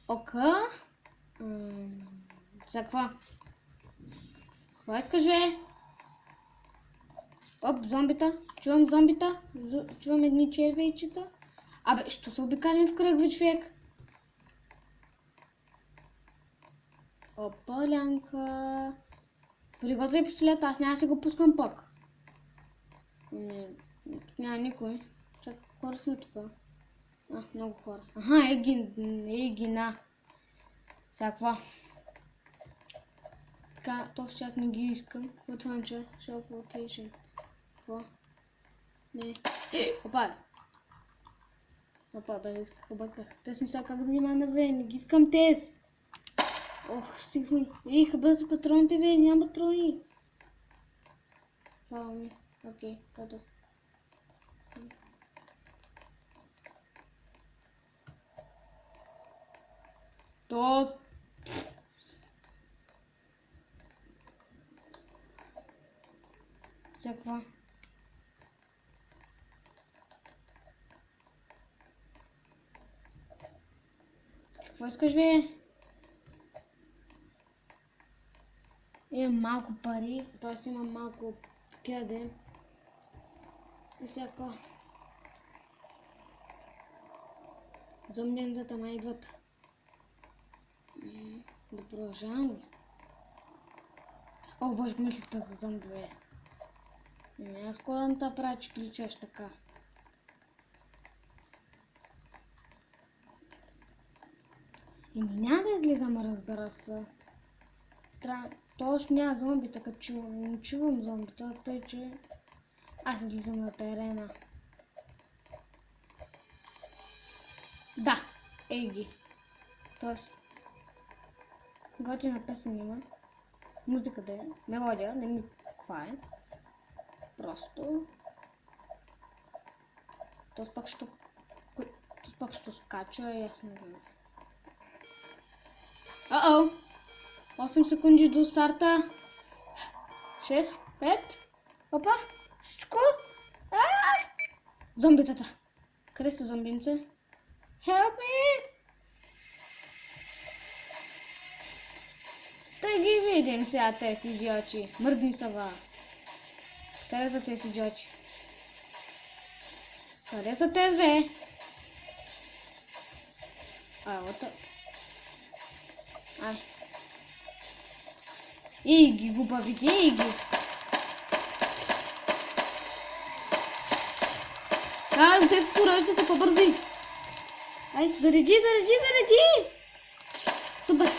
Ока. За какво? Това искаш, бе? Оп, зомбита. Чувам зомбита. Чувам едни червейчета. Абе, що се обикалим в кръг, бе, човек? Опа, лянка. Приготвяй пистолета, аз няма да се го пускам пак. Не, тук няма никой. Чакай, хора сме тук. Много хора. Аха, егина. Сега какво? Така, този чат не ги искам. Какво това че? Shop location. Какво? Не. Опа! Опа, бе, исках, обърках. Тез неща как да няма на време. Не ги искам тез. Ох, стигна. Хаба са патроните, бе, няма патрони. Фала ми. Окей, като. То. Всяква. Какво искаш, бе? Имам малко пари, т.е. имам малко такива де. И всяко. Зомбенцата ма идват. Да продължавам. О, боже, мислихте за зомби, бе. Аз кода та прави, че кличаш така. Няма да излизам, разбира се. Точно няма зомбита, като чувам. Не чувам зомбита, тъй че аз излизам на терена. Да, ей ги. Тоест, готина песен има. Музика да е, мелодия, не ми каква е. Просто. Тоест пак ще скача и аз не знам. 8 секунди до старта. 6, 5. Опа, всичко. Зомбитата. Къде сте, зомбинце? Help me! Да ги видим сега тези идиочи. Мърдни са, ва. Къде са тези идиочи? Къде са тези, бе? Ото. Ай. Ей ги, глупавите, ей ги! Те са суръчи, са по-бързи! Ай, зареди! Супер!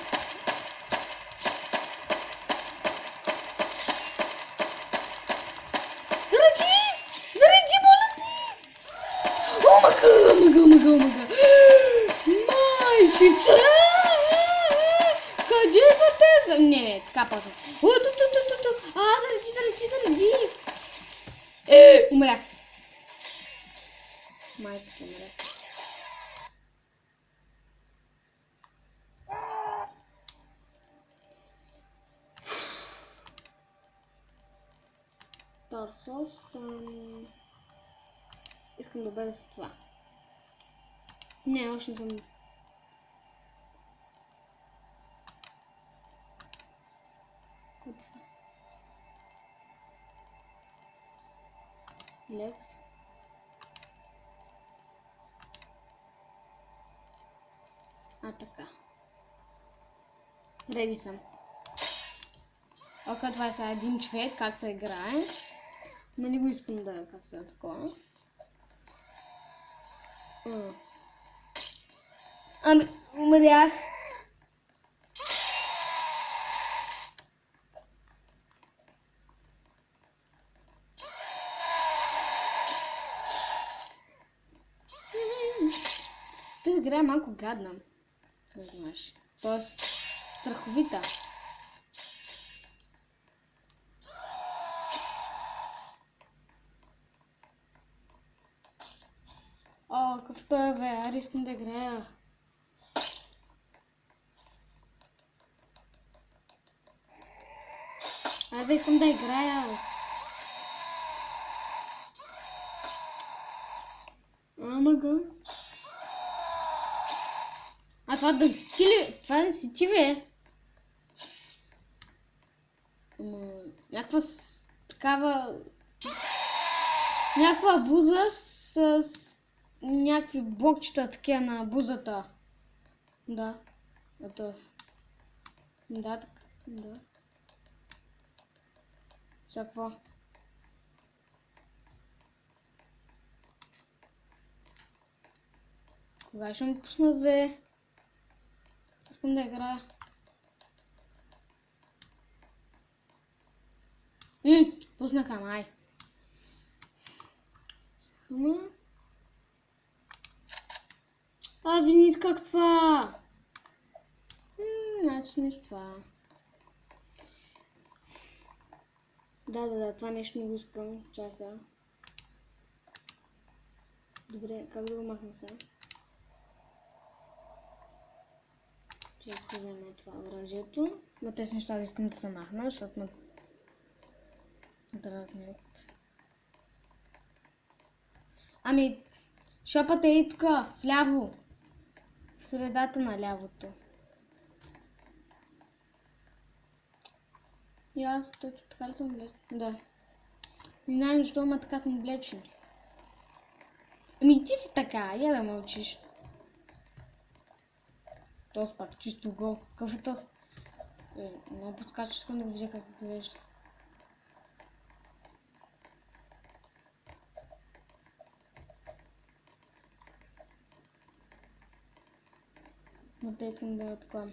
Зареди, моля ти! Омага! Майчица! Къде са тези? Не, така пазва. Зареди! Умрях. Майката умрях. Торсос. Искам да бъда с това. Не, още не съм. Лекс. Така. Реди съм. Ока, това е сега един човек, как се играе. Но не го искам да как се такова. Ами, умрях. Тази игра е малко гадна. Не знаеш. Тоест, страховита. Какъвто е, бе, аре искам да играя. Аре искам да играя. Омага. А това да си ти ли? Това да си ти, бе? Някаква такава... Някаква буза с някакви блокчета такива на бузата. Да. Ето. Да, така. Да. Всякаква. Кога ще му пуснат, бе? Искам да играя. Пуснаха, май. А, ви не исках това. Значи не с това. Да, това нещо не го искам. Чай сега. Добре, как да го махна сега? Че се вземе това оръжието. Но тези неща да искам да се махна, защото ме дразнят. Ами, шопът е и тук, вляво. В средата на лявото. И аз точно така ли съм облечен? Да. Не знам защо има така съм облечен. Ами ти си така, я да мълчиш. Тос пак, чисто гол. Какъв е тос? Много подскача, искам да го видя как изглежда. Но те искам да е така.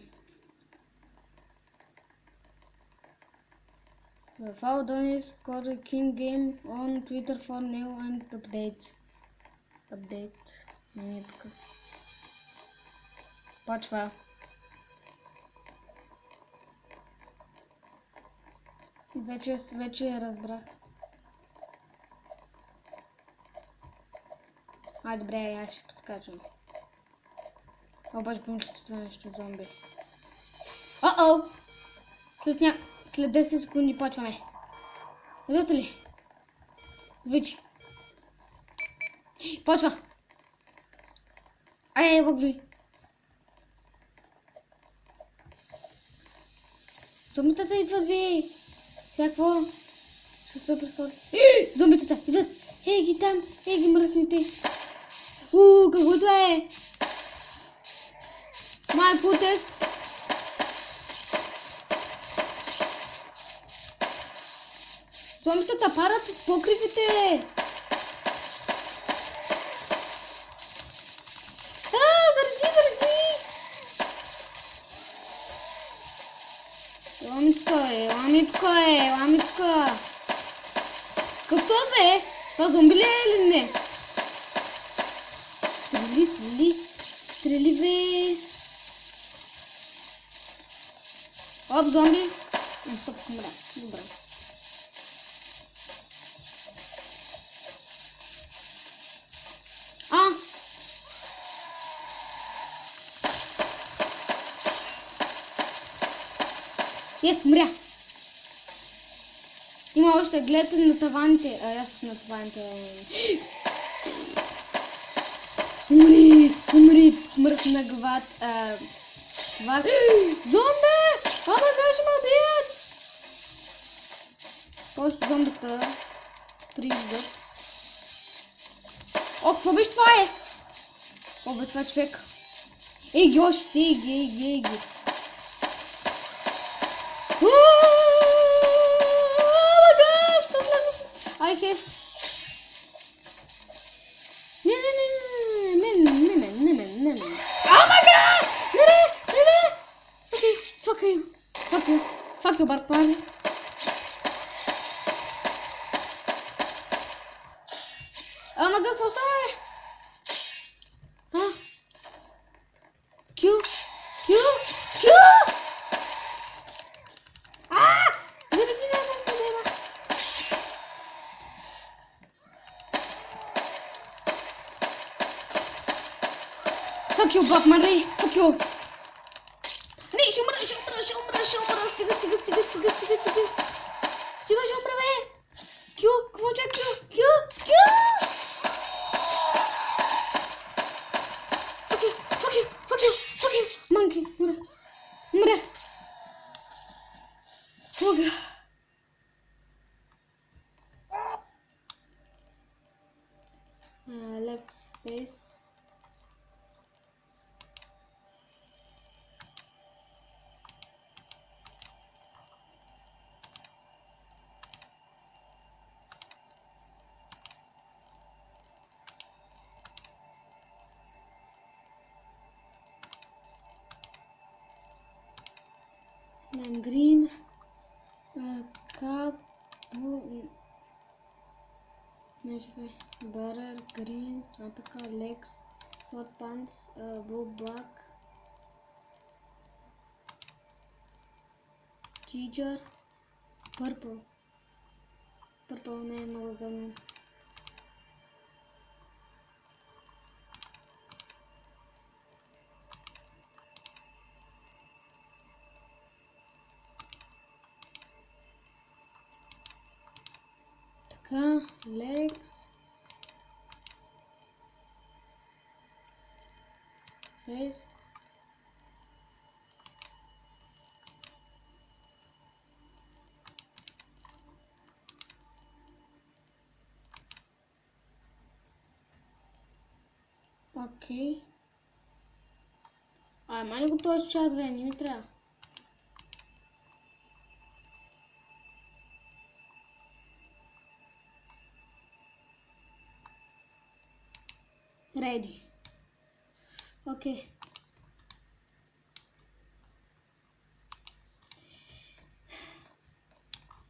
Follow Donny's Core King Game on Twitter for new and updates. Update. Не е тук. Почва. Вече я разбрах. Ай, добре, аз ще подскачам. Обаче помисля, че това нещо зомби. О-о! След 10 секунди почваме. Видите ли? Виж. Почва. Ай, бъгви. Зомбитата идват, ви. Сега какво? Ще стоя пред хората. Зомбитата идват. Ей ги там. Ей ги мръсните. Каквото е. Май путес. Зомбитата парат от покривите. Заради. Ламитка. Какъв този бе? Това зомби ли е или не? Стрели бе. Оп, зомби. Стоп, добре. Yes, умря. Има още, гледате на таваните. Аз на таваните. Умри, мръсна главата. Зомби! Ама как ще ме убият? Повечето зомбита прииждат. О, какво беше това е? О, бе, това е човек. Ей ги още, ей ги. I have... Не. Oh my god! Не! Okay, fuck you, barbarian. Oh my god, какво става, бе? Q! Заради мен, проблема. Fuck you, Bob Marley. Fuck you. Не, ще умра. Стига, ще умра, бе. Q, какво че Q? Fuck you. Lime green. Cup. Не, чакай. Barrel green. Така, legs. Hot pants. Blue black. Teacher. Purple. Purple не е много гъвно. Така, legs. Face. Окей. Май го този час, бе, не ми трябва. Ready. Окей.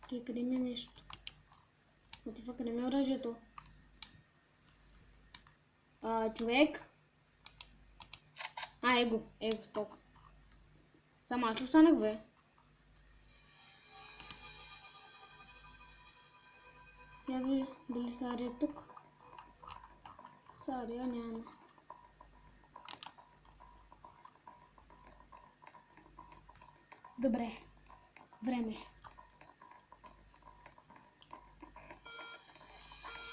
Окей, къде ми е нещо? Отива, къде ми е оръжието? Човек. Его тук. Само аз ли останах, бе? Я ви дали Сария е тук? Сария няма. Добре. Време.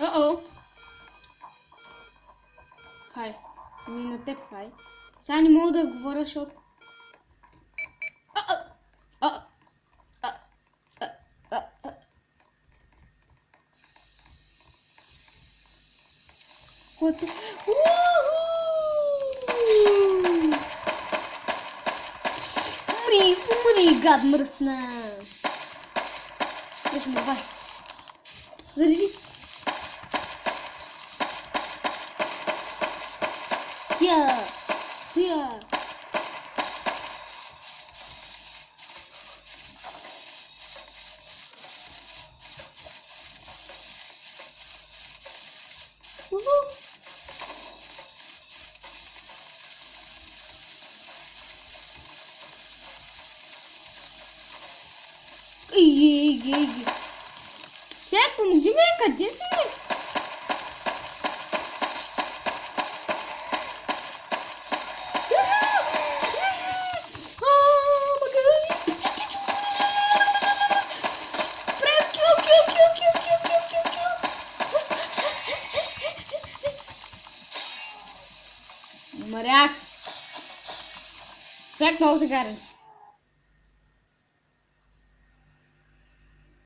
О-о! Хай. Ми на теб, хай. Сега не мога да говоря, защото... Което... Умри, гад мръсна! Виж му, давай. Зарежи. Я. Човек, помоги ми, къде си? Умрях. Човек много се карен.